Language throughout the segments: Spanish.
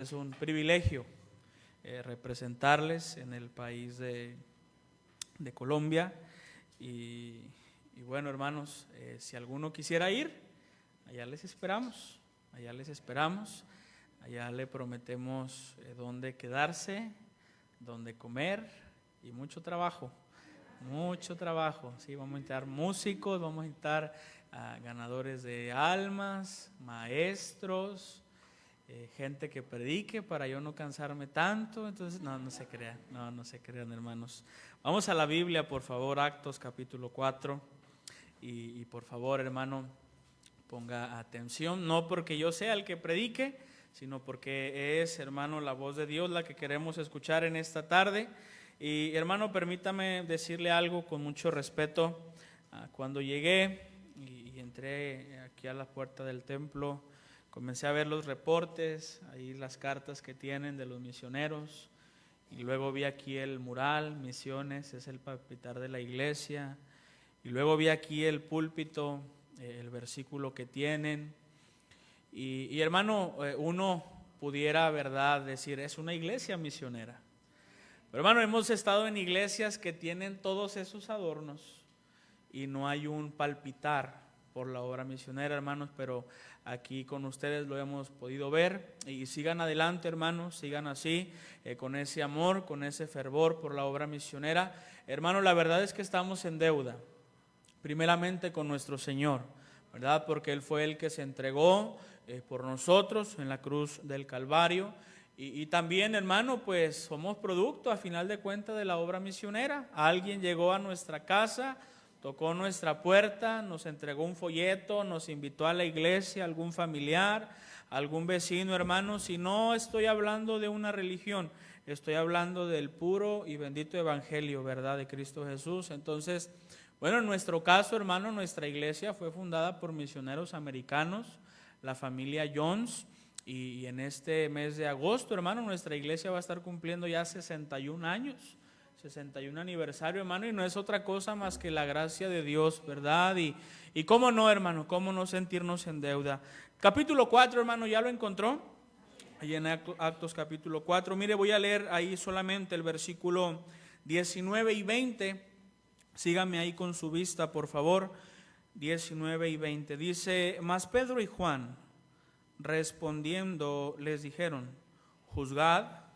Es un privilegio representarles en el país de Colombia y bueno, hermanos, si alguno quisiera ir, allá les esperamos, allá le prometemos dónde quedarse, dónde comer y mucho trabajo, sí, vamos a necesitar músicos, vamos a necesitar ganadores de almas, maestros, gente que predique para yo no cansarme tanto. Entonces no se crean hermanos. Vamos a la Biblia, por favor, Actos capítulo 4 y por favor, hermano, ponga atención, no porque yo sea el que predique, sino porque es, hermano, la voz de Dios la que queremos escuchar en esta tarde. Y hermano, permítame decirle algo con mucho respeto. Cuando llegué y entré aquí a la puerta del templo, comencé a ver los reportes, ahí las cartas que tienen de los misioneros, y luego vi aquí el mural, misiones, es el palpitar de la iglesia, y luego vi aquí el púlpito, el versículo que tienen, y hermano, uno pudiera, verdad, decir, es una iglesia misionera. Pero hermano, hemos estado en iglesias que tienen todos esos adornos y no hay un palpitar por la obra misionera, hermanos, pero aquí con ustedes lo hemos podido ver. Y sigan adelante, hermanos, sigan así, con ese amor, con ese fervor por la obra misionera. Hermano, la verdad es que estamos en deuda, primeramente con nuestro Señor, ¿verdad? Porque Él fue el que se entregó por nosotros en la cruz del Calvario. Y también, hermano, pues somos producto, a final de cuentas, de la obra misionera. Alguien llegó a nuestra casa, tocó nuestra puerta, nos entregó un folleto, nos invitó a la iglesia, algún familiar, algún vecino, hermano. Si no estoy hablando de una religión, estoy hablando del puro y bendito evangelio, ¿verdad?, de Cristo Jesús. Entonces, bueno, en nuestro caso, hermano, nuestra iglesia fue fundada por misioneros americanos, la familia Jones. Y en este mes de agosto, hermano, nuestra iglesia va a estar cumpliendo ya 61 años, 61 aniversario, hermano, y no es otra cosa más que la gracia de Dios, ¿verdad? Y cómo no, hermano, cómo no sentirnos en deuda. Capítulo 4, hermano, ¿ya lo encontró? Ahí en Actos capítulo 4, mire, voy a leer ahí solamente el versículo 19 y 20, sígame ahí con su vista, por favor, 19 y 20, dice, mas Pedro y Juan, respondiendo, les dijeron, juzgad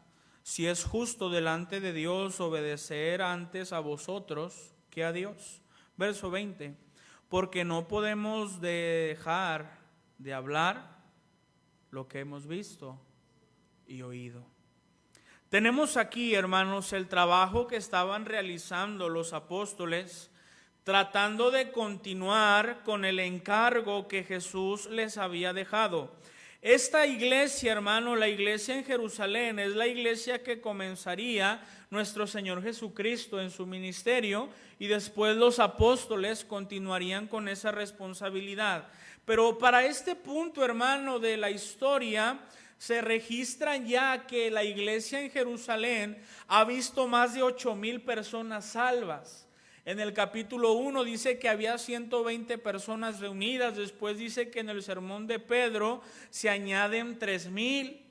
si es justo delante de Dios obedecer antes a vosotros que a Dios. Verso 20, porque no podemos dejar de hablar lo que hemos visto y oído. Tenemos aquí, hermanos, el trabajo que estaban realizando los apóstoles, tratando de continuar con el encargo que Jesús les había dejado. Esta iglesia, hermano, la iglesia en Jerusalén, es la iglesia que comenzaría nuestro Señor Jesucristo en su ministerio, y después los apóstoles continuarían con esa responsabilidad. Pero para este punto, hermano, de la historia, se registran ya que la iglesia en Jerusalén ha visto más de 8,000 personas salvas. En el capítulo 1 dice que había 120 personas reunidas. Después dice que en el sermón de Pedro se añaden 3,000.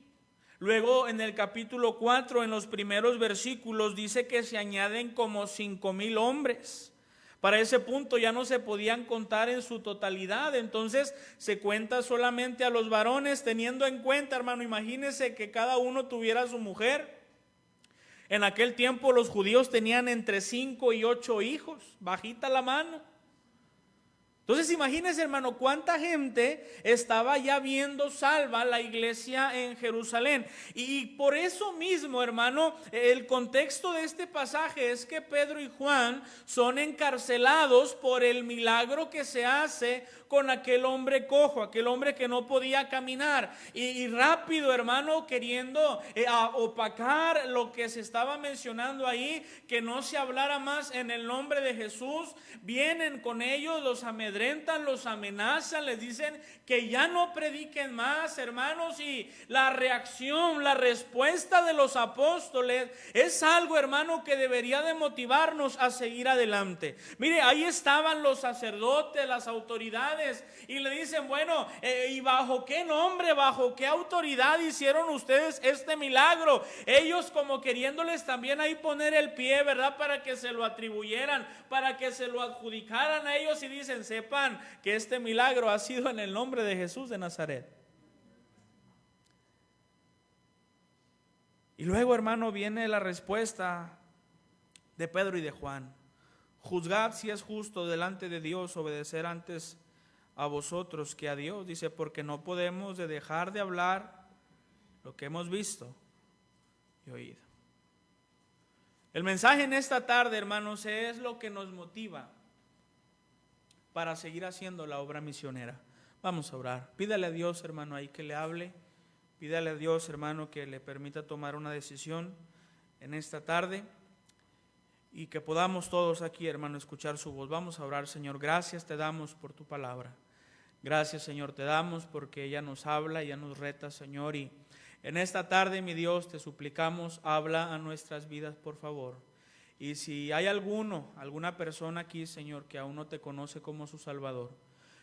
Luego en el capítulo 4, en los primeros versículos, dice que se añaden como 5,000 hombres. Para ese punto ya no se podían contar en su totalidad. Entonces se cuenta solamente a los varones, teniendo en cuenta, hermano, imagínense que cada uno tuviera su mujer. En aquel tiempo los judíos tenían entre 5 y 8 hijos, bajita la mano. Entonces imagínense, hermano, cuánta gente estaba ya viendo salva la iglesia en Jerusalén. Y por eso mismo, hermano, el contexto de este pasaje es que Pedro y Juan son encarcelados por el milagro que se hace con aquel hombre cojo, aquel hombre que no podía caminar. Y rápido, hermano, queriendo opacar lo que se estaba mencionando ahí, que no se hablara más en el nombre de Jesús, vienen con ellos, los amedrentan, amedrentan, los amenazan, les dicen que ya no prediquen más, hermanos, y la reacción, la respuesta de los apóstoles es algo, hermano, que debería de motivarnos a seguir adelante. Mire, ahí estaban los sacerdotes, las autoridades, y le dicen, bueno, ¿y bajo qué nombre, bajo qué autoridad hicieron ustedes este milagro? Ellos como queriéndoles también ahí poner el pie, ¿verdad? Para que se lo atribuyeran, para que se lo adjudicaran a ellos, y dicen, sepan que este milagro ha sido en el nombre de Jesús de Nazaret. Y luego, hermano, viene la respuesta de Pedro y de Juan. Juzgad si es justo delante de Dios obedecer antes a vosotros que a Dios. Dice, porque no podemos dejar de hablar lo que hemos visto y oído. El mensaje en esta tarde, hermanos, es lo que nos motiva para seguir haciendo la obra misionera. Vamos a orar. Pídale a Dios, hermano, ahí que le hable. Pídale a Dios, hermano, que le permita tomar una decisión en esta tarde y que podamos todos aquí, hermano, escuchar su voz. Vamos a orar. Señor, gracias te damos por tu palabra. Gracias, Señor, te damos porque ella nos habla, ella nos reta, Señor, y en esta tarde, mi Dios, te suplicamos, habla a nuestras vidas, por favor. Y si hay alguna persona aquí, Señor, que aún no te conoce como su Salvador,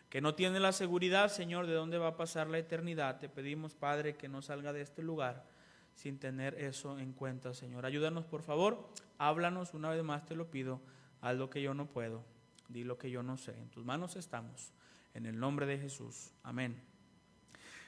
que no tiene la seguridad, Señor, de dónde va a pasar la eternidad, te pedimos, Padre, que no salga de este lugar sin tener eso en cuenta, Señor. Ayúdanos, por favor, háblanos, una vez más te lo pido, haz lo que yo no puedo, di lo que yo no sé. En tus manos estamos, en el nombre de Jesús. Amén.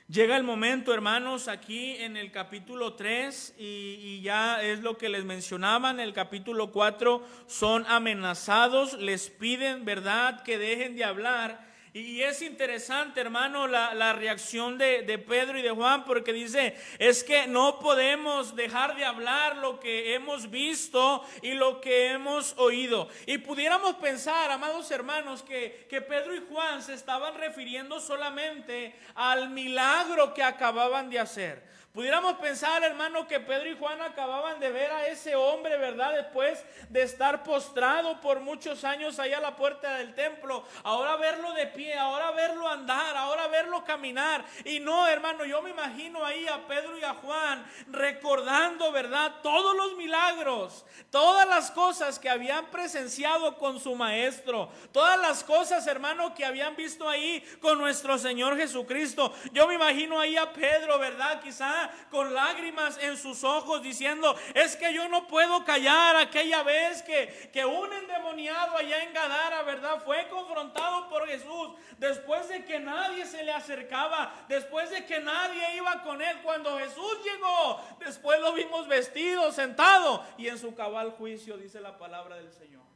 Llega el momento, hermanos, aquí en el capítulo 3 y ya es lo que les mencionaba. En el capítulo 4 son amenazados, les piden, ¿verdad?, que dejen de hablar. Y es interesante, hermano, la reacción de Pedro y de Juan, porque dice, es que no podemos dejar de hablar lo que hemos visto y lo que hemos oído. Y pudiéramos pensar, amados hermanos, que Pedro y Juan se estaban refiriendo solamente al milagro que acababan de hacer. Pudiéramos pensar, hermano, que Pedro y Juan acababan de ver a ese hombre, ¿verdad? Después de estar postrado por muchos años ahí a la puerta del templo, ahora verlo de pie, ahora verlo andar, ahora verlo caminar. Y no, hermano, yo me imagino ahí a Pedro y a Juan recordando, ¿verdad?, todos los milagros, todas las cosas que habían presenciado con su maestro, todas las cosas, hermano, que habían visto ahí con nuestro Señor Jesucristo. Yo me imagino ahí a Pedro, ¿verdad?, quizá con lágrimas en sus ojos diciendo, es que yo no puedo callar aquella vez que un endemoniado allá en Gadara, ¿verdad?, fue confrontado por Jesús después de que nadie se le acercaba, después de que nadie iba con él. Cuando Jesús llegó, después lo vimos vestido, sentado y en su cabal juicio, dice la palabra del Señor.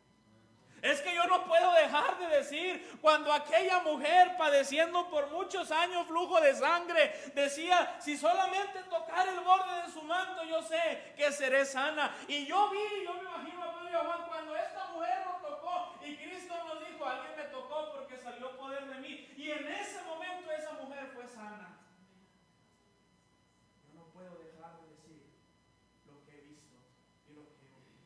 Es que yo no puedo dejar de decir, cuando aquella mujer padeciendo por muchos años flujo de sangre decía, si solamente tocar el borde de su manto yo sé que seré sana. Y yo me imagino a Pedro y a Juan cuando esta mujer nos tocó y Cristo nos dijo, alguien me tocó porque salió poder de mí. Y en ese momento esa mujer fue sana. Yo no puedo dejar de decir lo que he visto y lo que he oído.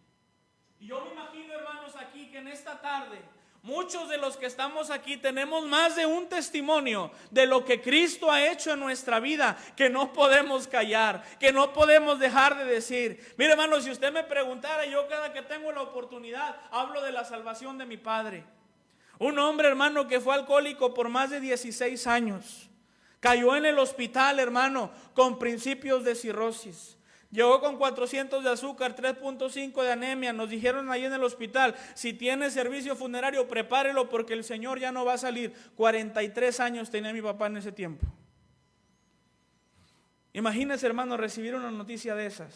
Y yo me imagino, hermanos, aquí que en esta tarde muchos de los que estamos aquí tenemos más de un testimonio de lo que Cristo ha hecho en nuestra vida, que no podemos callar, que no podemos dejar de decir. Mire, hermano, si usted me preguntara, yo cada que tengo la oportunidad hablo de la salvación de mi padre. Un hombre, hermano, que fue alcohólico por más de 16 años. Cayó en el hospital, hermano, con principios de cirrosis. Llegó con 400 de azúcar, 3.5 de anemia. Nos dijeron ahí en el hospital, si tiene servicio funerario, prepárelo porque el Señor ya no va a salir. 43 años tenía mi papá en ese tiempo. Imagínese, hermano, recibir una noticia de esas.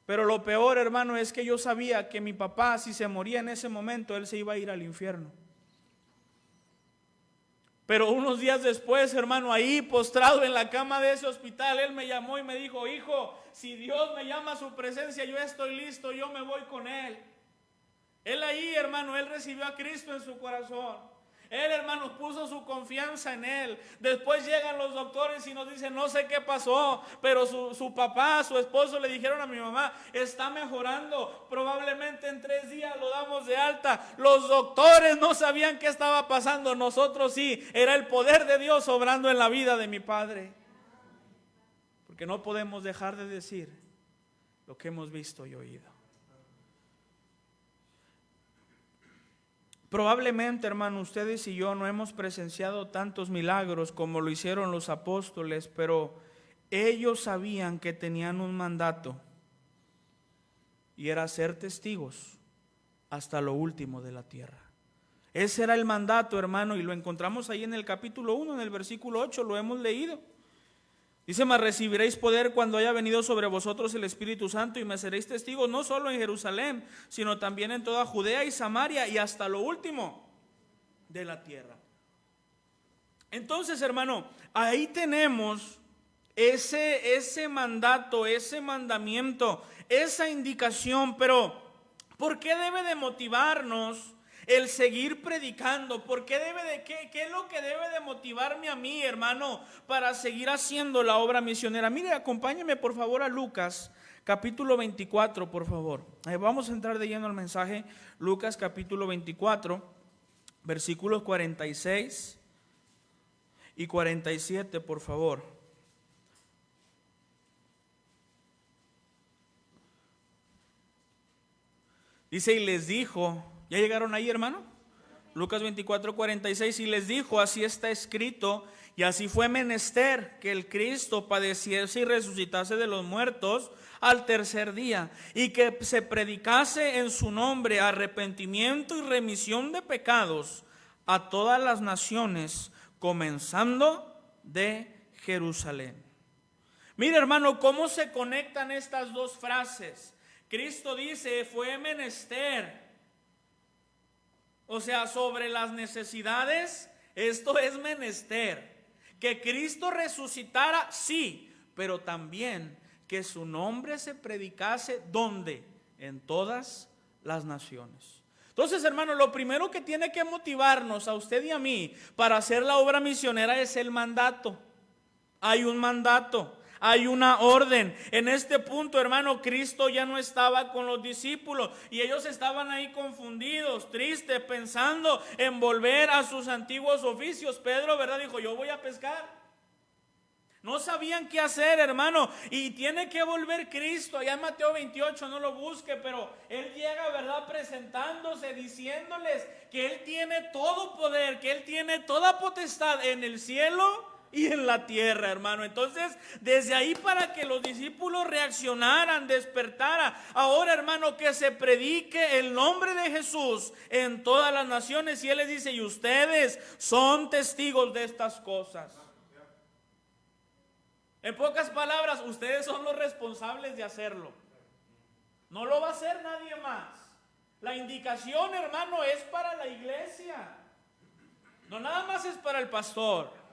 Pero lo peor, hermano, es que yo sabía que mi papá, si se moría en ese momento, él se iba a ir al infierno. Pero unos días después, hermano, ahí postrado en la cama de ese hospital, él me llamó y me dijo, hijo, si Dios me llama a su presencia, yo estoy listo, yo me voy con él. Él ahí, hermano, él recibió a Cristo en su corazón. Él, hermanos, puso su confianza en Él. Después llegan los doctores y nos dicen, no sé qué pasó, pero su papá, su esposo le dijeron a mi mamá, está mejorando, probablemente en 3 días lo damos de alta. Los doctores no sabían qué estaba pasando, nosotros sí. Era el poder de Dios obrando en la vida de mi padre. Porque no podemos dejar de decir lo que hemos visto y oído. Probablemente, hermano, ustedes y yo no hemos presenciado tantos milagros como lo hicieron los apóstoles, pero ellos sabían que tenían un mandato y era ser testigos hasta lo último de la tierra. Ese era el mandato, hermano, y lo encontramos ahí en el capítulo 1, en el versículo 8, lo hemos leído. Dice, mas recibiréis poder cuando haya venido sobre vosotros el Espíritu Santo y me seréis testigos no solo en Jerusalén, sino también en toda Judea y Samaria y hasta lo último de la tierra. Entonces, hermano, ahí tenemos ese mandato, ese mandamiento, esa indicación, pero ¿por qué debe de motivarnos el seguir predicando? ¿Por qué qué es lo que debe de motivarme a mí, hermano, para seguir haciendo la obra misionera? Mire, acompáñeme por favor a Lucas capítulo 24, por favor. Vamos a entrar de lleno al mensaje. Lucas capítulo 24, versículos 46 y 47, por favor. Dice, y les dijo, ¿ya llegaron ahí, hermano? Lucas 24, 46, y les dijo, así está escrito, y así fue menester que el Cristo padeciese y resucitase de los muertos al tercer día, y que se predicase en su nombre arrepentimiento y remisión de pecados a todas las naciones, comenzando de Jerusalén. Mira, hermano, cómo se conectan estas dos frases. Cristo dice, fue menester. O sea, sobre las necesidades, esto es menester. Que Cristo resucitara, sí, pero también que su nombre se predicase, ¿dónde? En todas las naciones. Entonces, hermano, lo primero que tiene que motivarnos a usted y a mí para hacer la obra misionera es el mandato. Hay un mandato. Hay una orden. En este punto, hermano, Cristo ya no estaba con los discípulos y ellos estaban ahí confundidos, tristes, pensando en volver a sus antiguos oficios. Pedro, ¿verdad? Dijo, yo voy a pescar. No sabían qué hacer, hermano, y tiene que volver Cristo. Allá en Mateo 28, no lo busque, pero Él llega, ¿verdad? Presentándose, diciéndoles que Él tiene todo poder, que Él tiene toda potestad en el cielo y en la tierra, hermano. Entonces, desde ahí para que los discípulos reaccionaran, despertaran. Ahora, hermano, que se predique el nombre de Jesús en todas las naciones. Y Él les dice, y ustedes son testigos de estas cosas. En pocas palabras, ustedes son los responsables de hacerlo. No lo va a hacer nadie más. La indicación, hermano, es para la iglesia. No nada más es para el pastor.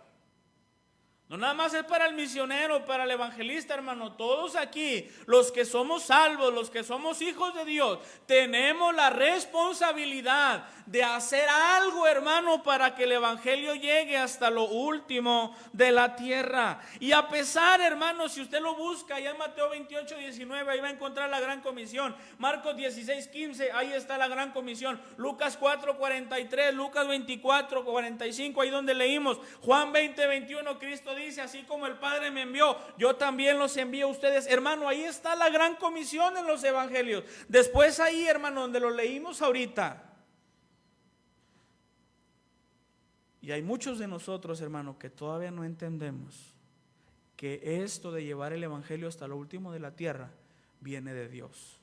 No nada más es para el misionero, para el evangelista, hermano. Todos aquí, los que somos salvos, los que somos hijos de Dios, tenemos la responsabilidad de hacer algo, hermano, para que el evangelio llegue hasta lo último de la tierra. Y a pesar, hermano, si usted lo busca, allá en Mateo 28, 19, ahí va a encontrar la gran comisión. Marcos 16, 15, ahí está la gran comisión. Lucas 4, 43, Lucas 24, 45, ahí donde leímos. Juan 20, 21, Cristo dice, así como el Padre me envió, yo también los envío a ustedes. Hermano, ahí está la gran comisión en los evangelios. Después ahí, hermano, donde lo leímos ahorita. Y hay muchos de nosotros, hermano, que todavía no entendemos que esto de llevar el evangelio hasta lo último de la tierra viene de Dios.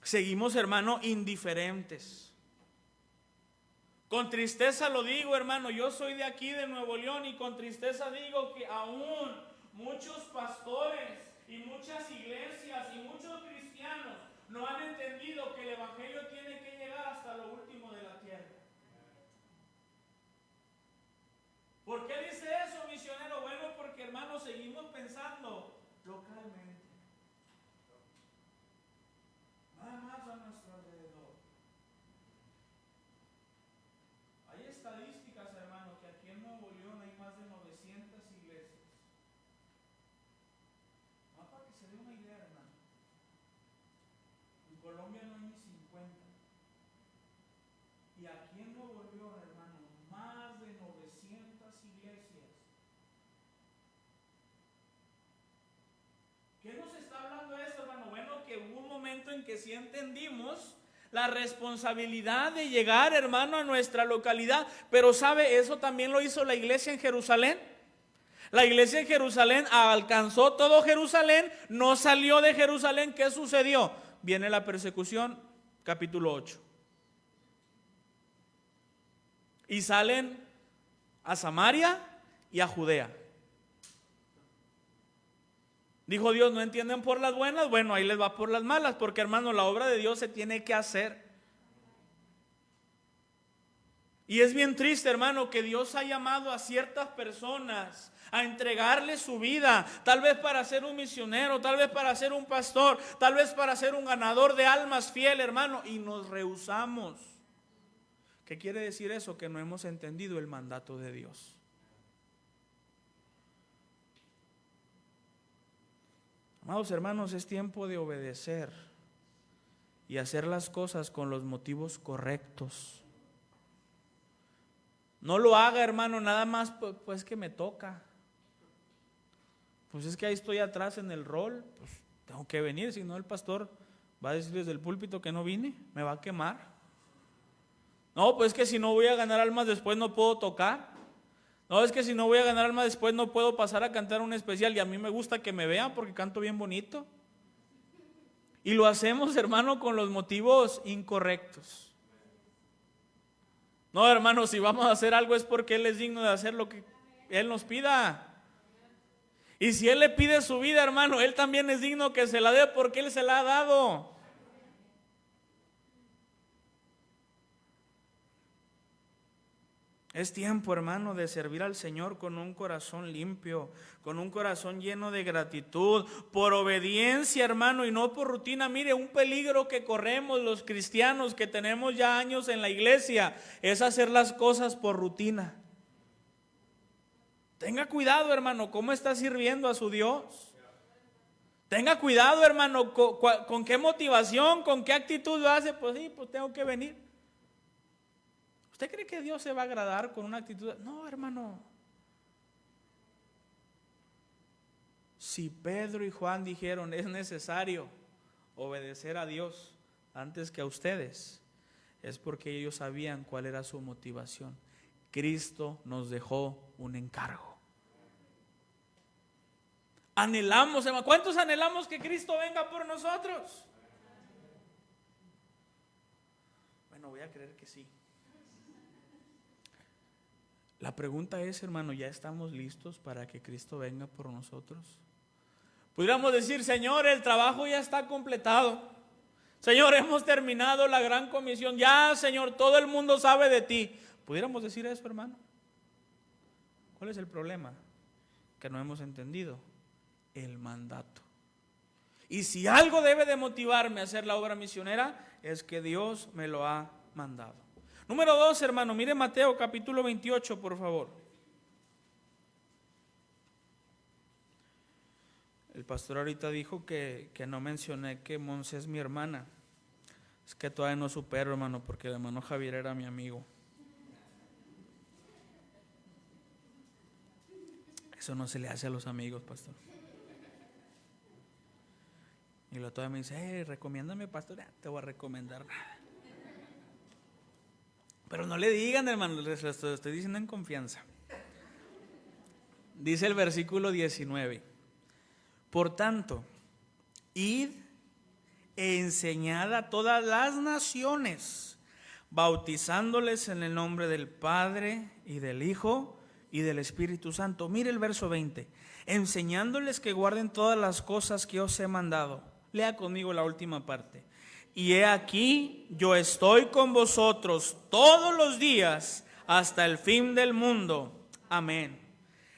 Seguimos, hermano, indiferentes. Con tristeza lo digo, hermano, yo soy de aquí, de Nuevo León, y con tristeza digo que aún muchos pastores y muchas iglesias y muchos cristianos no han entendido que el evangelio tiene que llegar hasta lo último de la tierra. ¿Por qué dice eso, misionero? Bueno, porque, hermano, seguimos pensando localmente. Nada más Colombia no hay ni 50. Y aquí en Nuevo León, hermano, más de 900 iglesias. ¿Qué nos está hablando esto, hermano? Bueno, que hubo un momento en que sí entendimos la responsabilidad de llegar, hermano, a nuestra localidad. Pero ¿sabe? Eso también lo hizo la iglesia en Jerusalén. La iglesia en Jerusalén alcanzó todo Jerusalén, no salió de Jerusalén. ¿Qué sucedió? Viene la persecución, capítulo 8. Y salen a Samaria y a Judea. Dijo Dios, ¿no entienden por las buenas? Bueno, ahí les va por las malas, porque hermano, la obra de Dios se tiene que hacer. Y es bien triste, hermano, que Dios ha llamado a ciertas personas a entregarle su vida, tal vez para ser un misionero, tal vez para ser un pastor, tal vez para ser un ganador de almas fiel, hermano, y nos rehusamos. ¿Qué quiere decir eso? Que no hemos entendido el mandato de Dios. Amados hermanos, es tiempo de obedecer y hacer las cosas con los motivos correctos. No lo haga, hermano, nada más pues que me toca. Pues es que ahí estoy atrás en el rol, pues tengo que venir, si no el pastor va a decir desde el púlpito que no vine, me va a quemar. No, pues es que si no voy a ganar almas después no puedo tocar. No, es que si no voy a ganar almas después no puedo pasar a cantar un especial, y a mí me gusta que me vean porque canto bien bonito. Y lo hacemos, hermano, con los motivos incorrectos. No, hermano, si vamos a hacer algo es porque Él es digno de hacer lo que Él nos pida. Y si Él le pide su vida, hermano, Él también es digno que se la dé porque Él se la ha dado. Es tiempo, hermano, de servir al Señor con un corazón limpio, con un corazón lleno de gratitud, por obediencia, hermano, y no por rutina. Mire, un peligro que corremos los cristianos que tenemos ya años en la iglesia es hacer las cosas por rutina. Tenga cuidado, hermano, cómo está sirviendo a su Dios. Tenga cuidado, hermano, con qué motivación, con qué actitud lo hace. Pues sí, pues tengo que venir. ¿Usted cree que Dios se va a agradar con una actitud? No, hermano. Si Pedro y Juan dijeron es necesario obedecer a Dios antes que a ustedes, es porque ellos sabían cuál era su motivación. Cristo nos dejó un encargo. Anhelamos, hermano. ¿Cuántos anhelamos que Cristo venga por nosotros? Bueno, voy a creer que sí. La pregunta es, hermano, ¿ya estamos listos para que Cristo venga por nosotros? Pudiéramos decir, Señor, el trabajo ya está completado. Señor, hemos terminado la gran comisión. Ya, Señor, todo el mundo sabe de ti. ¿Pudiéramos decir eso, hermano? ¿Cuál es el problema? Que no hemos entendido el mandato. Y si algo debe de motivarme a hacer la obra misionera, es que Dios me lo ha mandado. Número 2, hermano, mire Mateo capítulo 28, por favor. El pastor ahorita dijo que no mencioné que Monse es mi hermana. Es que todavía no supero, hermano, porque el hermano Javier era mi amigo. Eso no se le hace a los amigos, pastor. Y luego todavía me dice, recomiéndame, pastor. Te voy a recomendar nada. Pero no le digan, hermano, les lo estoy diciendo en confianza. Dice el versículo 19. Por tanto, id e enseñad a todas las naciones, bautizándoles en el nombre del Padre y del Hijo y del Espíritu Santo. Mire el verso 20. Enseñándoles que guarden todas las cosas que os he mandado. Lea conmigo la última parte. Y he aquí, yo estoy con vosotros todos los días hasta el fin del mundo. Amén.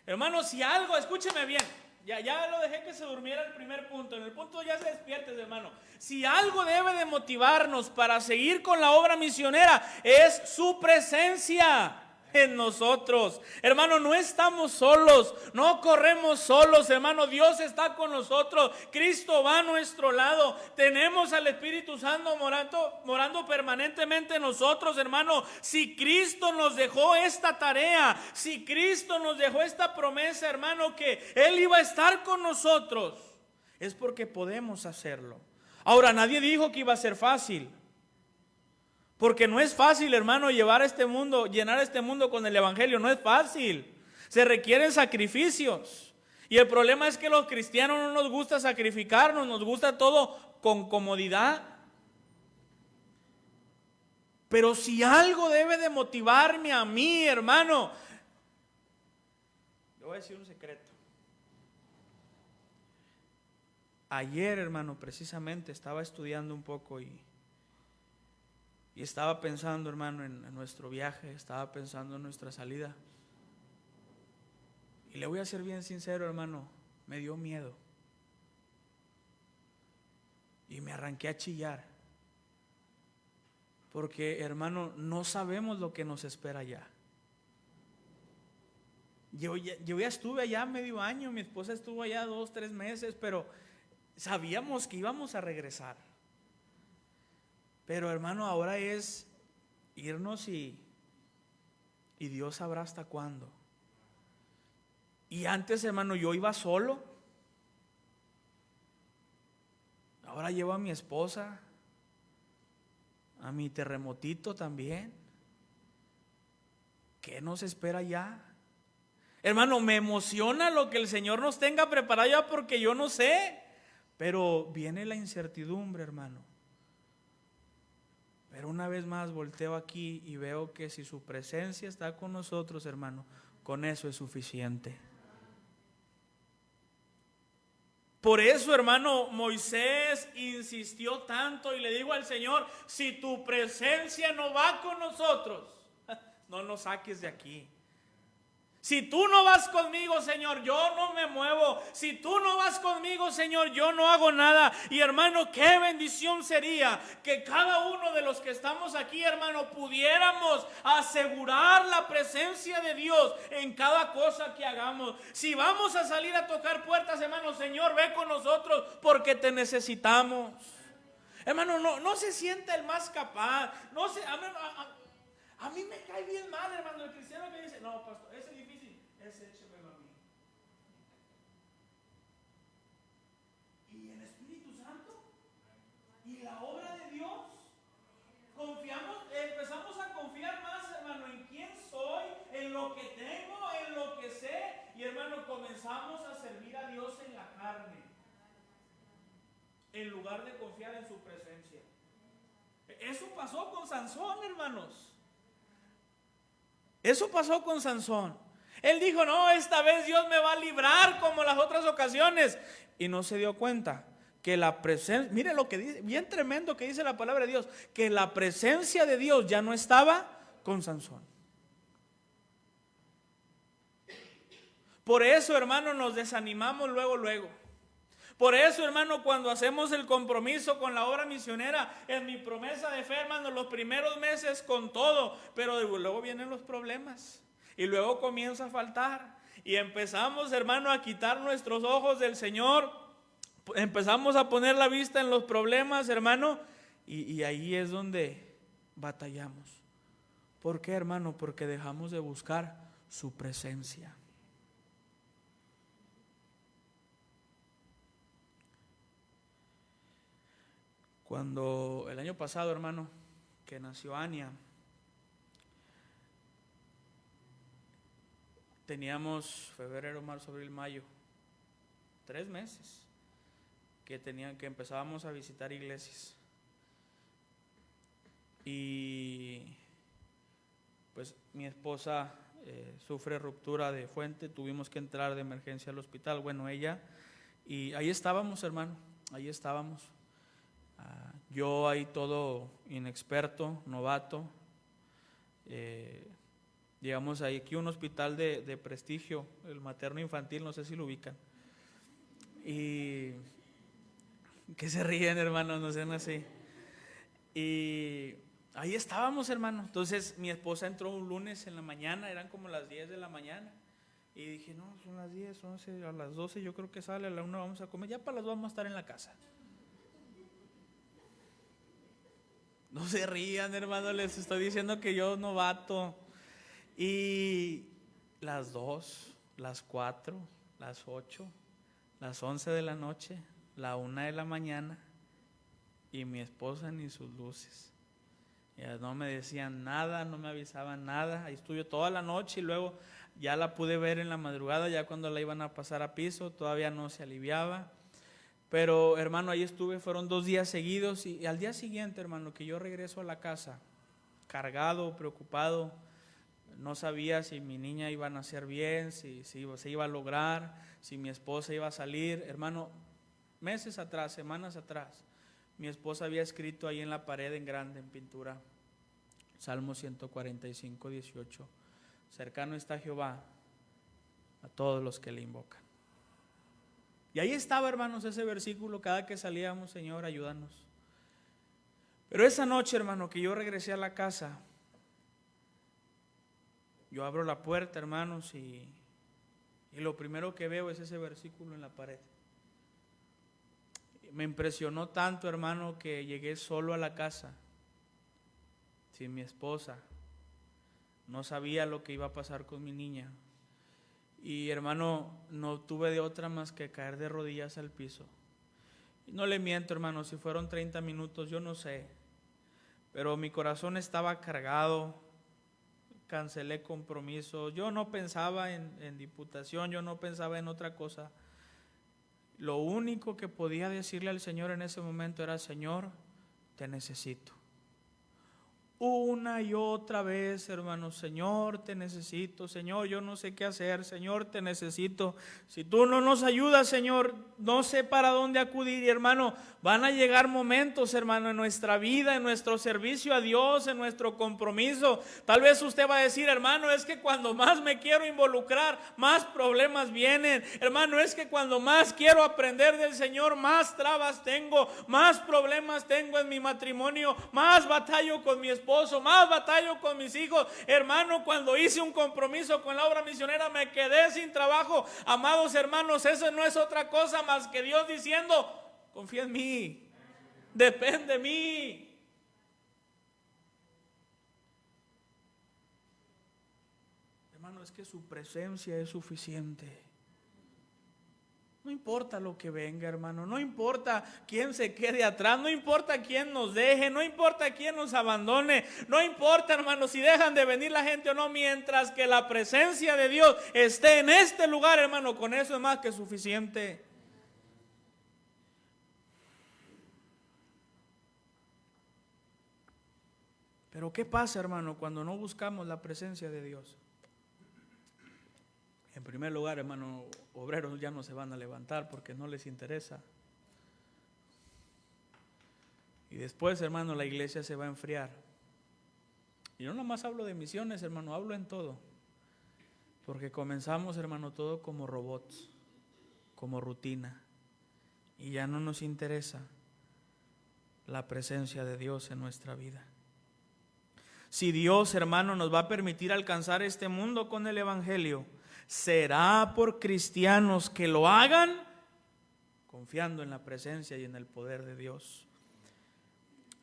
Hermanos, si algo, escúcheme bien, ya lo dejé que se durmiera el primer punto. En el punto ya se despiertes, hermano. Si algo debe de motivarnos para seguir con la obra misionera, es su presencia. en nosotros. Hermano, no estamos solos, no corremos solos, hermano. Dios está con nosotros, Cristo va a nuestro lado. Tenemos al Espíritu Santo morando permanentemente en nosotros, hermano. Si Cristo nos dejó esta tarea, si Cristo nos dejó esta promesa, hermano, que Él iba a estar con nosotros, es porque podemos hacerlo. Ahora, nadie dijo que iba a ser fácil. Porque no es fácil, hermano, llenar este mundo con el evangelio. No es fácil. Se requieren sacrificios. Y el problema es que los cristianos no nos gusta sacrificarnos, nos gusta todo con comodidad. Pero si algo debe de motivarme a mí, hermano, le voy a decir un secreto. Ayer, hermano, precisamente estaba estudiando un poco y estaba pensando, hermano, en nuestro viaje, estaba pensando en nuestra salida. Y le voy a ser bien sincero, hermano, me dio miedo. Y me arranqué a chillar. Porque, hermano, no sabemos lo que nos espera allá. Yo ya estuve allá medio año, mi esposa estuvo allá 2, 3 meses, pero sabíamos que íbamos a regresar. Pero, hermano, ahora es irnos y Dios sabrá hasta cuándo. Y antes, hermano, yo iba solo. Ahora llevo a mi esposa, a mi terremotito también. ¿Qué nos espera ya? Hermano, me emociona lo que el Señor nos tenga preparado ya, porque yo no sé. Pero viene la incertidumbre, hermano. Pero una vez más volteo aquí y veo que si su presencia está con nosotros, hermano, con eso es suficiente. Por eso, hermano, Moisés insistió tanto y le dijo al Señor: si tu presencia no va con nosotros, no nos saques de aquí. Si tú no vas conmigo, Señor, yo no me muevo. Si tú no vas conmigo, Señor, yo no hago nada. Y, hermano, qué bendición sería que cada uno de los que estamos aquí, hermano, pudiéramos asegurar la presencia de Dios en cada cosa que hagamos. Si vamos a salir a tocar puertas, hermano, Señor, ve con nosotros porque te necesitamos. Hermano, no se siente el más capaz. No se, a mí me cae bien mal, hermano, el cristiano que dice: no, pastor, ese es difícil, ese échemelo a mí. ¿Y el Espíritu Santo? ¿Y la obra de Dios? Empezamos a confiar más, hermano, en quién soy, en lo que tengo, en lo que sé. Y, hermano, comenzamos a servir a Dios en la carne, en lugar de confiar en su presencia. Eso pasó con Sansón, hermanos. Eso pasó con Sansón. Él dijo: no, esta vez Dios me va a librar como las otras ocasiones. Y no se dio cuenta que la presencia, mire lo que dice, bien tremendo que dice la palabra de Dios, que la presencia de Dios ya no estaba con Sansón. Por eso, hermano, nos desanimamos luego. Por eso, hermano, cuando hacemos el compromiso con la obra misionera, en mi promesa de fe, hermano, los primeros meses con todo, pero luego vienen los problemas y luego comienza a faltar y empezamos, hermano, a quitar nuestros ojos del Señor, empezamos a poner la vista en los problemas, hermano, y ahí es donde batallamos. ¿Por qué, hermano? Porque dejamos de buscar su presencia. Cuando el año pasado, hermano, que nació Ania, teníamos febrero, marzo, abril, mayo, 3 meses que empezábamos a visitar iglesias. Y pues mi esposa sufre ruptura de fuente, tuvimos que entrar de emergencia al hospital. Bueno, ella, y ahí estábamos, hermano, ahí estábamos. Yo ahí todo inexperto, novato. Llegamos ahí aquí a un hospital de prestigio, el materno infantil, no sé si lo ubican. Y que se ríen, hermanos, no sean así. Y ahí estábamos, hermano. Entonces mi esposa entró un lunes en la mañana, eran como las 10 de la mañana. Y dije, no, son las 10, 11, a las 12 yo creo que sale, a la 1 vamos a comer, ya para las 2 vamos a estar en la casa. No se rían, hermano, les estoy diciendo que yo novato. Y las 2, las 4, las 8, las 11 de la noche, la 1 de la mañana, y mi esposa ni sus luces. Ya no me decían nada, no me avisaban nada. Ahí estuve toda la noche y luego ya la pude ver en la madrugada, ya cuando la iban a pasar a piso, todavía no se aliviaba. Pero hermano, ahí estuve, fueron 2 días seguidos y al día siguiente, hermano, que yo regreso a la casa, cargado, preocupado, no sabía si mi niña iba a nacer bien, si se iba a lograr, si mi esposa iba a salir. Hermano, meses atrás, semanas atrás, mi esposa había escrito ahí en la pared en grande, en pintura, Salmo 145, 18, cercano está Jehová a todos los que le invocan. Y ahí estaba, hermanos, ese versículo cada que salíamos, Señor, ayúdanos. Pero esa noche, hermano, que yo regresé a la casa, yo abro la puerta, hermanos, y lo primero que veo es ese versículo en la pared. Me impresionó tanto, hermano, que llegué solo a la casa, sin mi esposa. No sabía lo que iba a pasar con mi niña. Y hermano, no tuve de otra más que caer de rodillas al piso. Y no le miento, hermano, si fueron 30 minutos, yo no sé. Pero mi corazón estaba cargado, cancelé compromisos. Yo no pensaba en diputación, yo no pensaba en otra cosa. Lo único que podía decirle al Señor en ese momento era: Señor, te necesito. Una y otra vez, hermano, Señor, te necesito, Señor, yo no sé qué hacer, Señor, te necesito. Si tú no nos ayudas, Señor, no sé para dónde acudir. Y hermano, van a llegar momentos, hermano, en nuestra vida, en nuestro servicio a Dios, en nuestro compromiso. Tal vez usted va a decir: hermano, es que cuando más me quiero involucrar, más problemas vienen. Hermano, es que cuando más quiero aprender del Señor, más trabas tengo, más problemas tengo en mi matrimonio, más batallo con mi esposo, más batallo con mis hijos. Hermano, cuando hice un compromiso con la obra misionera me quedé sin trabajo. Amados hermanos, eso no es otra cosa más que Dios diciendo: confía en mí, depende de mí. Hermano, es que su presencia es suficiente. No importa lo que venga, hermano, no importa quién se quede atrás, no importa quién nos deje, no importa quién nos abandone, no importa, hermano, si dejan de venir la gente o no, mientras que la presencia de Dios esté en este lugar, hermano, con eso es más que suficiente. Pero ¿qué pasa, hermano, cuando no buscamos la presencia de Dios? En primer lugar, hermano, obreros ya no se van a levantar porque no les interesa. Y después, hermano, la iglesia se va a enfriar. Y no nomás hablo de misiones, hermano, hablo en todo. Porque comenzamos, hermano, todo como robots, como rutina. Y ya no nos interesa la presencia de Dios en nuestra vida. Si Dios, hermano, nos va a permitir alcanzar este mundo con el Evangelio, será por cristianos que lo hagan confiando en la presencia y en el poder de Dios.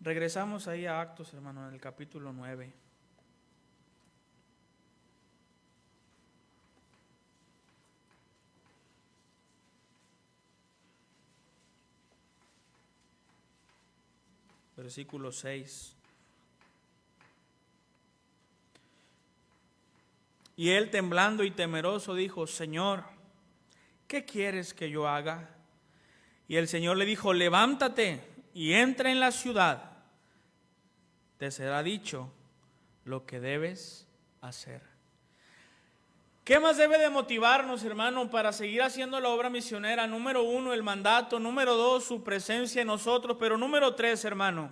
Regresamos ahí a Actos, hermano, en el capítulo 9. Versículo 6. Y él, temblando y temeroso, dijo: Señor, ¿qué quieres que yo haga? Y el Señor le dijo: levántate y entra en la ciudad. Te será dicho lo que debes hacer. ¿Qué más debe de motivarnos, hermano, para seguir haciendo la obra misionera? Número 1, el mandato. Número 2, su presencia en nosotros. Pero número 3, hermano,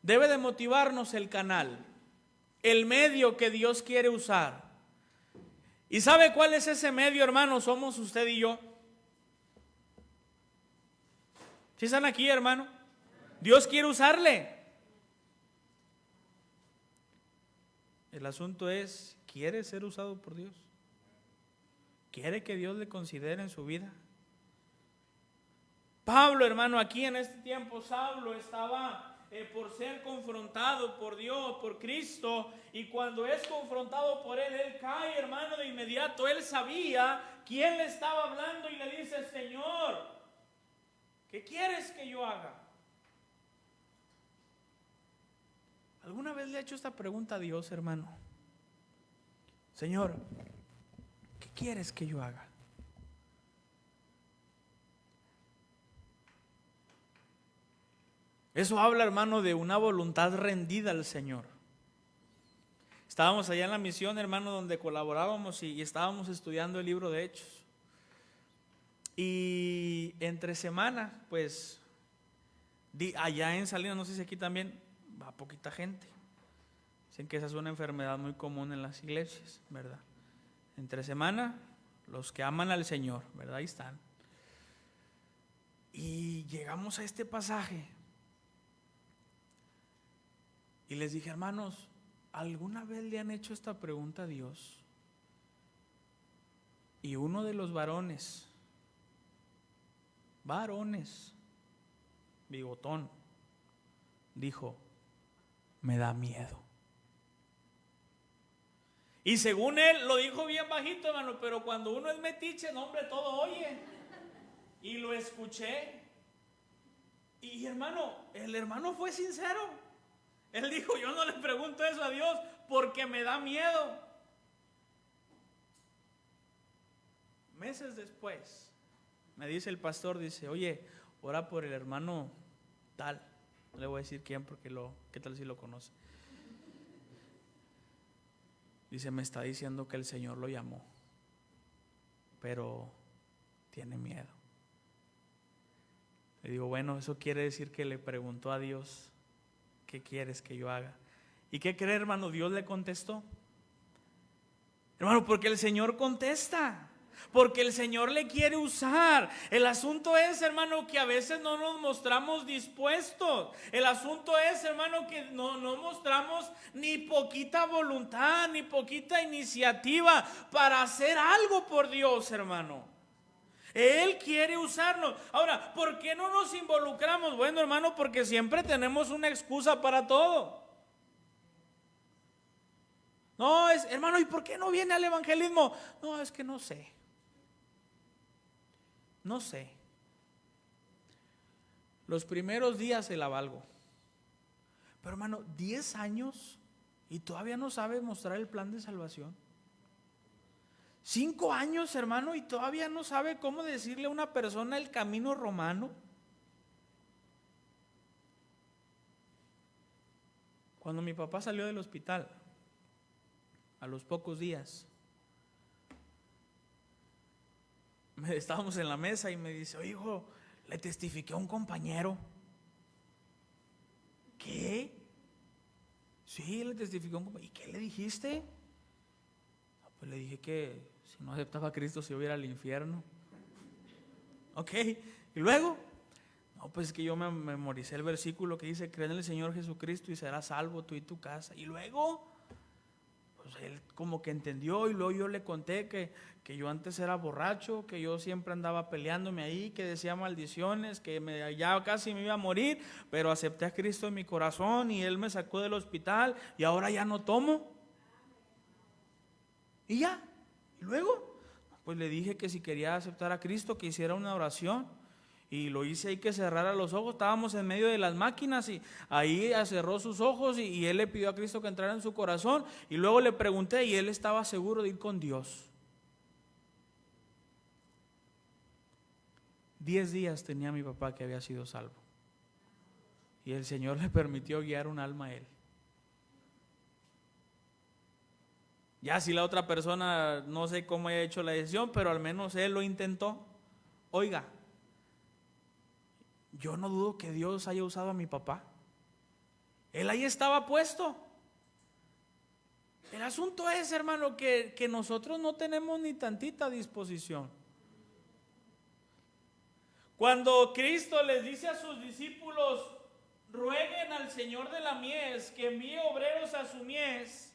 debe de motivarnos el canal, el medio que Dios quiere usar. ¿Y sabe cuál es ese medio, hermano? Somos usted y yo. ¿Sí están aquí, hermano? Dios quiere usarle. El asunto es, ¿quiere ser usado por Dios? ¿Quiere que Dios le considere en su vida? Pablo, hermano, aquí en este tiempo, Saulo estaba por ser confrontado por Dios, por Cristo, y cuando es confrontado por él cae, hermano, de inmediato. Él sabía quién le estaba hablando y le dice: Señor, ¿qué quieres que yo haga? ¿Alguna vez le ha hecho esta pregunta a Dios, hermano? Señor, ¿qué quieres que yo haga? Eso habla, hermano, de una voluntad rendida al Señor. Estábamos allá en la misión, hermano, donde colaborábamos y estábamos estudiando el libro de Hechos. Y entre semana, pues, allá en Salinas, no sé si aquí también, va poquita gente. Dicen que esa es una enfermedad muy común en las iglesias, ¿verdad? Entre semana, los que aman al Señor, ¿verdad? Ahí están. Y llegamos a este pasaje. Y les dije: hermanos, ¿alguna vez le han hecho esta pregunta a Dios? Y uno de los varones, bigotón, dijo: me da miedo. Y según él, lo dijo bien bajito, hermano, pero cuando uno es metiche, no, hombre, todo oye. Y lo escuché. Y hermano, el hermano fue sincero. Él dijo: yo no le pregunto eso a Dios porque me da miedo. Meses después, me dice el pastor, dice: oye, ora por el hermano tal. No le voy a decir quién porque qué tal si lo conoce. Dice: me está diciendo que el Señor lo llamó, pero tiene miedo. Le digo: bueno, eso quiere decir que le preguntó a Dios: ¿qué quieres que yo haga? ¿Y qué cree, hermano? Dios le contestó. Hermano, porque el Señor contesta. Porque el Señor le quiere usar. El asunto es, hermano, que a veces no nos mostramos dispuestos. El asunto es, hermano, que no mostramos ni poquita voluntad, ni poquita iniciativa para hacer algo por Dios, hermano. Él quiere usarnos. Ahora, ¿por qué no nos involucramos? Bueno, hermano, porque siempre tenemos una excusa para todo. No, hermano, ¿y por qué no viene al evangelismo? No, es que no sé. No sé. Los primeros días se la valgo. Pero hermano, 10 años y todavía no sabe mostrar el plan de salvación. 5 años, hermano, y todavía no sabe cómo decirle a una persona el camino romano. Cuando mi papá salió del hospital, a los pocos días, estábamos en la mesa y me dice: oye, hijo, le testifiqué a un compañero. ¿Qué? Sí, le testificó a un compañero. ¿Y qué le dijiste? Pues le dije que si no aceptaba a Cristo se iba a ir al infierno. Ok, y luego, no, pues es que yo me memoricé el versículo que dice: cree en el Señor Jesucristo y serás salvo tú y tu casa. Y luego, pues él como que entendió. Y luego yo le conté que yo antes era borracho, que yo siempre andaba peleándome ahí, que decía maldiciones, que ya casi me iba a morir, pero acepté a Cristo en mi corazón y Él me sacó del hospital y ahora ya no tomo. Y ya, y luego, pues le dije que si quería aceptar a Cristo, que hiciera una oración. Y lo hice ahí, que cerrara los ojos. Estábamos en medio de las máquinas y ahí cerró sus ojos y él le pidió a Cristo que entrara en su corazón. Y luego le pregunté y él estaba seguro de ir con Dios. 10 días tenía mi papá que había sido salvo. Y el Señor le permitió guiar un alma a él. Ya si la otra persona no sé cómo haya hecho la decisión, pero al menos él lo intentó. Oiga, yo no dudo que Dios haya usado a mi papá. Él ahí estaba puesto. El asunto es, hermano, que nosotros no tenemos ni tantita disposición. Cuando Cristo les dice a sus discípulos: rueguen al Señor de la mies que envíe obreros a su mies,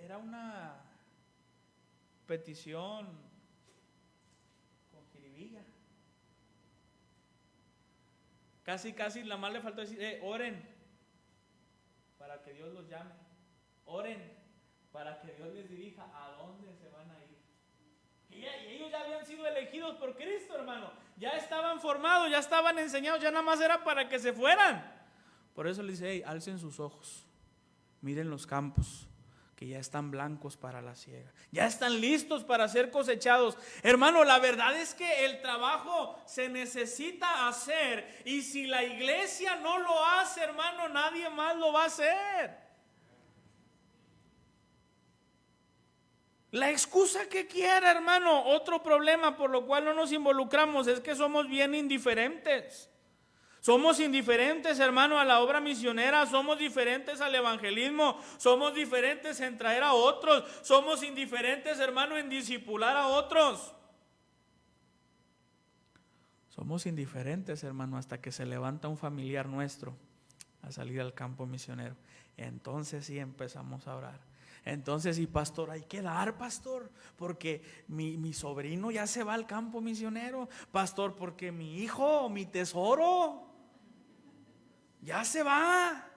Era una petición con jiribilla. Casi la más le faltó decir, oren para que Dios los llame. Oren para que Dios les dirija a dónde se van a ir. Y ellos ya habían sido elegidos por Cristo, hermano. Ya estaban formados, ya estaban enseñados, ya nada más era para que se fueran. Por eso les dice, alcen sus ojos, miren los campos, que ya están blancos para la siega, ya están listos para ser cosechados. Hermano, la verdad es que el trabajo se necesita hacer, y si la iglesia no lo hace, hermano, nadie más lo va a hacer. La excusa que quiera, hermano. Otro problema por lo cual no nos involucramos es que somos bien indiferentes. Somos indiferentes, hermano, a la obra misionera. Somos diferentes al evangelismo. Somos diferentes en traer a otros. Somos indiferentes, hermano, en discipular a otros. Somos indiferentes, hermano, hasta que se levanta un familiar nuestro a salir al campo misionero. Entonces sí empezamos a orar. Entonces, y pastor, hay que dar, pastor, porque mi sobrino ya se va al campo misionero. Pastor, porque mi hijo, mi tesoro, ya se va.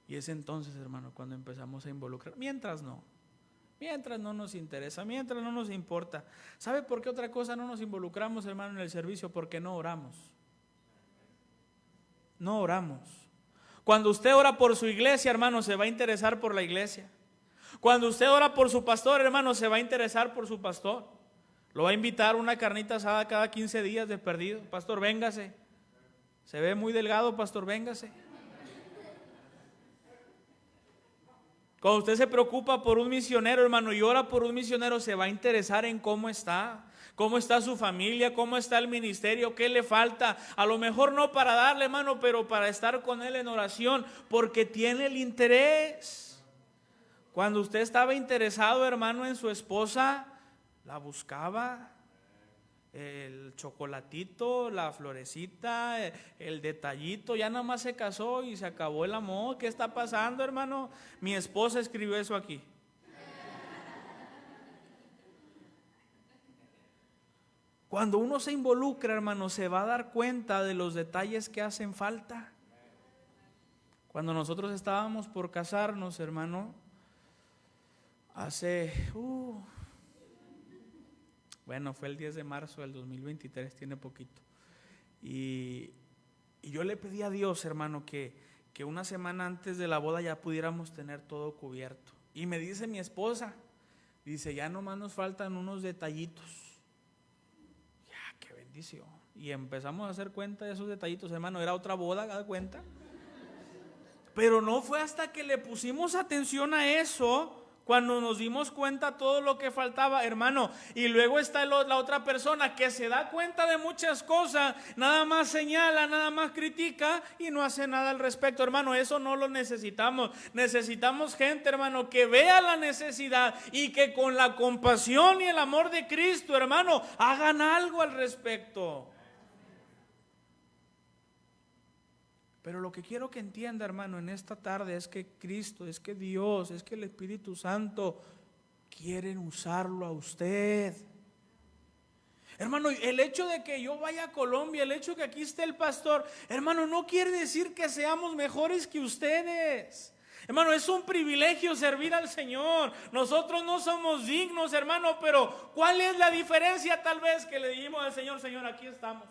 Y es entonces, hermano, cuando empezamos a involucrar. Mientras no nos interesa, mientras no nos importa. ¿Sabe por qué otra cosa no nos involucramos, hermano, en el servicio? Porque no oramos. No oramos. Cuando usted ora por su iglesia, hermano, se va a interesar por la iglesia. Cuando usted ora por su pastor, hermano, se va a interesar por su pastor. Lo va a invitar a una carnita asada cada 15 días de perdido. Pastor, véngase. Se ve muy delgado, pastor, véngase. Cuando usted se preocupa por un misionero, hermano, y ora por un misionero, se va a interesar en cómo está su familia, cómo está el ministerio, qué le falta. A lo mejor no para darle, hermano, pero para estar con él en oración, porque tiene el interés. Cuando usted estaba interesado, hermano, en su esposa, la buscaba. El chocolatito, la florecita, el detallito, ya nada más se casó y se acabó el amor. ¿Qué está pasando, hermano? Mi esposa escribió eso aquí. Cuando uno se involucra, hermano, se va a dar cuenta de los detalles que hacen falta. Cuando nosotros estábamos por casarnos, hermano, fue el 10 de marzo del 2023, tiene poquito. Y yo le pedí a Dios, hermano, que una semana antes de la boda ya pudiéramos tener todo cubierto. Y me dice mi esposa, dice, ya nomás nos faltan unos detallitos. Ya, qué bendición. Y empezamos a hacer cuenta de esos detallitos, hermano. Era otra boda, ¿da cuenta? Pero no fue hasta que le pusimos atención a eso cuando nos dimos cuenta todo lo que faltaba, hermano. Y luego está la otra persona que se da cuenta de muchas cosas, nada más señala, nada más critica y no hace nada al respecto, hermano. Eso no lo necesitamos. Necesitamos gente, hermano, que vea la necesidad y que con la compasión y el amor de Cristo, hermano, hagan algo al respecto. Pero lo que quiero que entienda, hermano, en esta tarde es que Cristo, es que Dios, es que el Espíritu Santo quieren usarlo a usted. Hermano, el hecho de que yo vaya a Colombia, el hecho de que aquí esté el pastor, hermano, no quiere decir que seamos mejores que ustedes. Hermano, es un privilegio servir al Señor. Nosotros no somos dignos, hermano, pero ¿cuál es la diferencia? Tal vez que le dijimos al Señor, Señor, aquí estamos,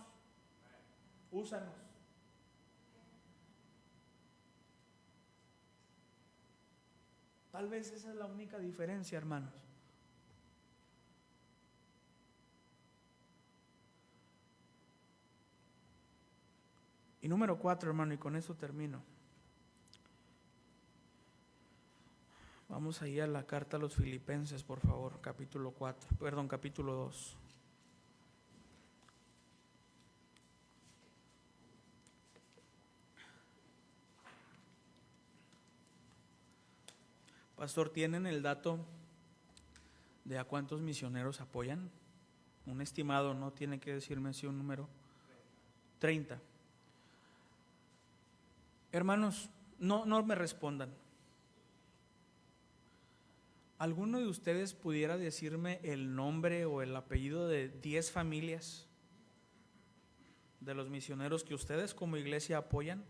úsanos. Tal vez esa es la única diferencia, hermanos. Y número 4, hermano, y con eso termino. Vamos ahí a la carta a los Filipenses, por favor, capítulo 2. Pastor, ¿tienen el dato de a cuántos misioneros apoyan? Un estimado, no tiene que decirme si un número. 30. Hermanos, no me respondan. ¿Alguno de ustedes pudiera decirme el nombre o el apellido de 10 familias de los misioneros que ustedes como iglesia apoyan?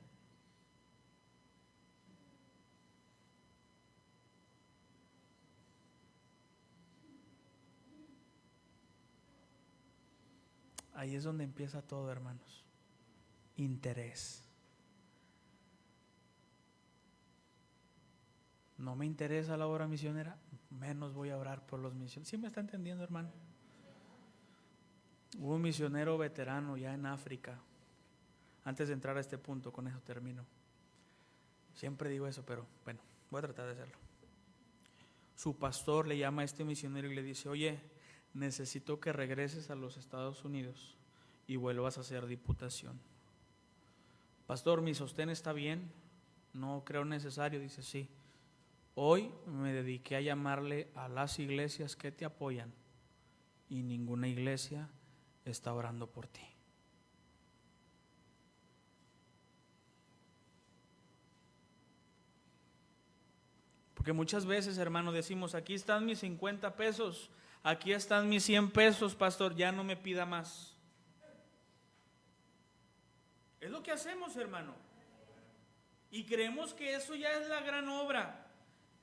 Ahí es donde empieza todo, hermanos. Interés. No me interesa la obra misionera, menos voy a orar por los misioneros. ¿Sí me está entendiendo, hermano? Hubo un misionero veterano ya en África. Antes de entrar a este punto, con eso termino. Siempre digo eso, pero bueno, voy a tratar de hacerlo. Su pastor le llama a este misionero y le dice: oye, necesito que regreses a los Estados Unidos y vuelvas a hacer diputación. Pastor, ¿mi sostén está bien? No creo necesario. Dice: sí. Hoy me dediqué a llamarle a las iglesias que te apoyan y ninguna iglesia está orando por ti. Porque muchas veces, hermano, decimos: aquí están mis 50 pesos, aquí están mis 100 pesos, pastor, ya no me pida más. Es lo que hacemos, hermano. Y creemos que eso ya es la gran obra.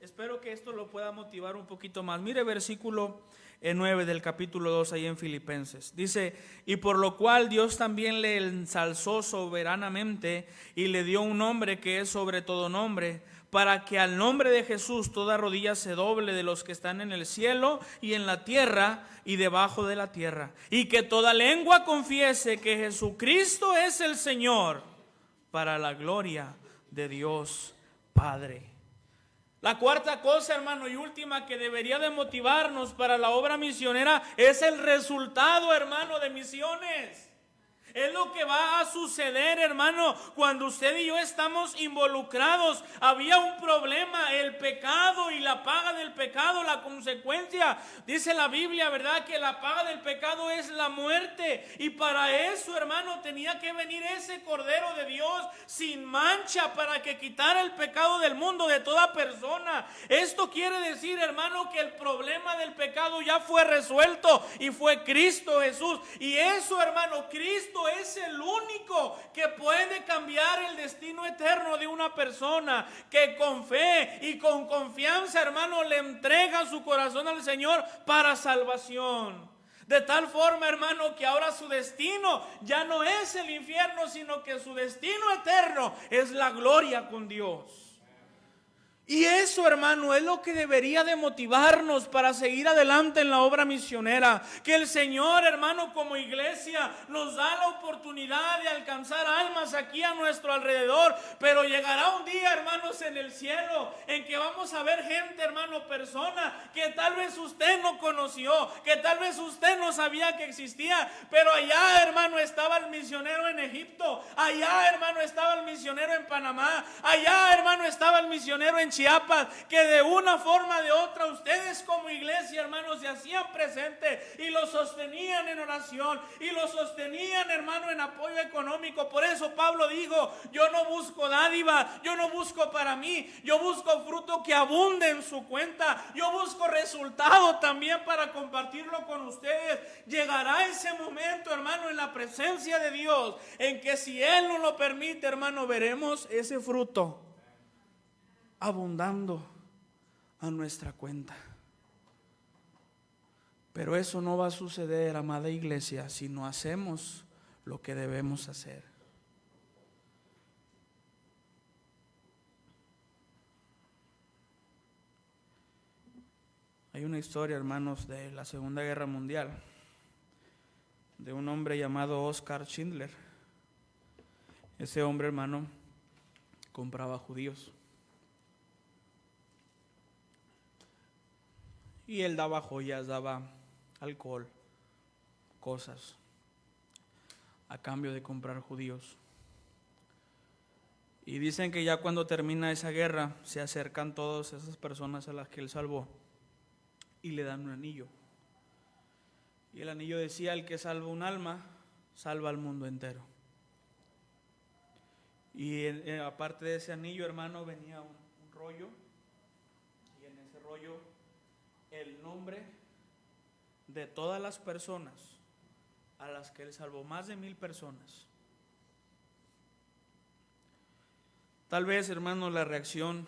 Espero que esto lo pueda motivar un poquito más. Mire versículo 9 del capítulo 2 ahí en Filipenses. Dice: y por lo cual Dios también le ensalzó soberanamente y le dio un nombre que es sobre todo nombre, para que al nombre de Jesús toda rodilla se doble, de los que están en el cielo y en la tierra y debajo de la tierra, y que toda lengua confiese que Jesucristo es el Señor, para la gloria de Dios Padre. La cuarta cosa, hermano, y última que debería de motivarnos para la obra misionera es el resultado, hermano, de misiones. Es lo que va a suceder, hermano, cuando usted y yo estamos involucrados. Había un problema, el pecado y la paga del pecado, la consecuencia. Dice la Biblia, ¿verdad?, que la paga del pecado es la muerte. Y para eso, hermano, tenía que venir ese Cordero de Dios sin mancha para que quitara el pecado del mundo, de toda persona. Esto quiere decir, hermano, que el problema del pecado ya fue resuelto y fue Cristo Jesús. Y eso, hermano, Cristo es el único que puede cambiar el destino eterno de una persona que con fe y con confianza, hermano, le entrega su corazón al Señor para salvación. De tal forma, hermano, que ahora su destino ya no es el infierno, sino que su destino eterno es la gloria con Dios. Y eso, hermano, es lo que debería de motivarnos para seguir adelante en la obra misionera. Que el Señor, hermano, como iglesia nos da la oportunidad de alcanzar almas aquí a nuestro alrededor. Pero llegará un día, hermanos, en el cielo, en que vamos a ver gente, hermano, persona que tal vez usted no conoció, que tal vez usted no sabía que existía. Pero allá, hermano, estaba el misionero en Egipto. Allá, hermano, estaba el misionero en Panamá. Allá, hermano, estaba el misionero en Chiapas, que de una forma o de otra ustedes como iglesia, hermanos, se hacían presentes y lo sostenían en oración y lo sostenían, hermano, en apoyo económico. Por eso Pablo dijo: yo no busco dádiva, yo no busco para mí, yo busco fruto que abunde en su cuenta, yo busco resultado también para compartirlo con ustedes. Llegará ese momento, hermano, en la presencia de Dios, en que si Él nos lo permite, hermano, veremos ese fruto abundando a nuestra cuenta. Pero eso no va a suceder, amada iglesia, si no hacemos lo que debemos hacer. Hay una historia, hermanos, de la Segunda Guerra Mundial, de un hombre llamado Oskar Schindler. Ese hombre, hermano, compraba judíos. Y él daba joyas, daba alcohol, cosas, a cambio de comprar judíos. Y dicen que ya cuando termina esa guerra, se acercan todas esas personas a las que él salvó y le dan un anillo. Y el anillo decía: el que salva un alma, salva al mundo entero. Y aparte de ese anillo, hermano, venía un rollo. Y en ese rollo el nombre de todas las personas a las que él salvó, más de 1,000 personas. Tal vez, hermano, la reacción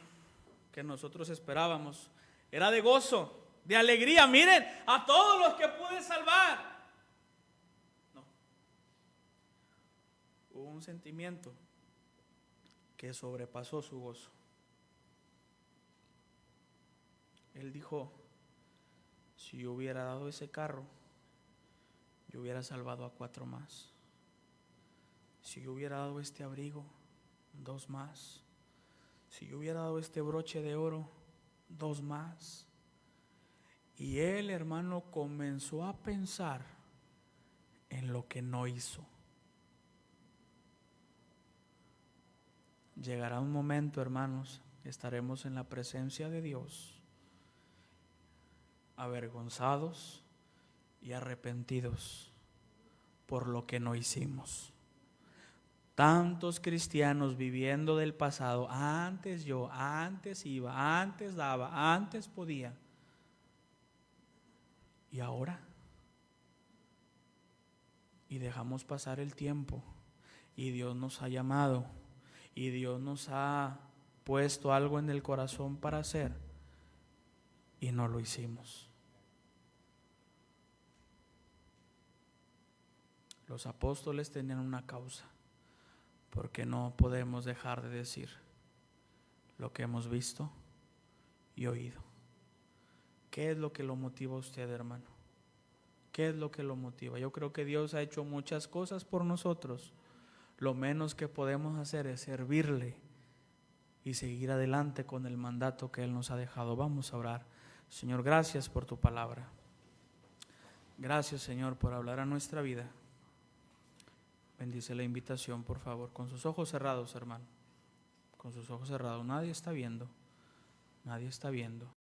que nosotros esperábamos era de gozo, de alegría. Miren, a todos los que pude salvar. No. Hubo un sentimiento que sobrepasó su gozo. Él dijo: si yo hubiera dado ese carro, yo hubiera salvado a 4 más. Si yo hubiera dado este abrigo, 2 más. Si yo hubiera dado este broche de oro, 2 más. Y él, hermano, comenzó a pensar en lo que no hizo. Llegará un momento, hermanos, estaremos en la presencia de Dios, avergonzados y arrepentidos por lo que no hicimos. Tantos cristianos viviendo del pasado: antes yo, antes iba, antes daba, antes podía. ¿Y ahora? Y dejamos pasar el tiempo, y Dios nos ha llamado, y Dios nos ha puesto algo en el corazón para hacer, y no lo hicimos. Los apóstoles tenían una causa, porque no podemos dejar de decir lo que hemos visto y oído. ¿Qué es lo que lo motiva a usted, hermano? ¿Qué es lo que lo motiva? Yo creo que Dios ha hecho muchas cosas por nosotros. Lo menos que podemos hacer es servirle y seguir adelante con el mandato que Él nos ha dejado. Vamos a orar. Señor, gracias por tu palabra. Gracias, Señor, por hablar a nuestra vida. Bendice la invitación, por favor, con sus ojos cerrados, hermano. Con sus ojos cerrados. Nadie está viendo. Nadie está viendo.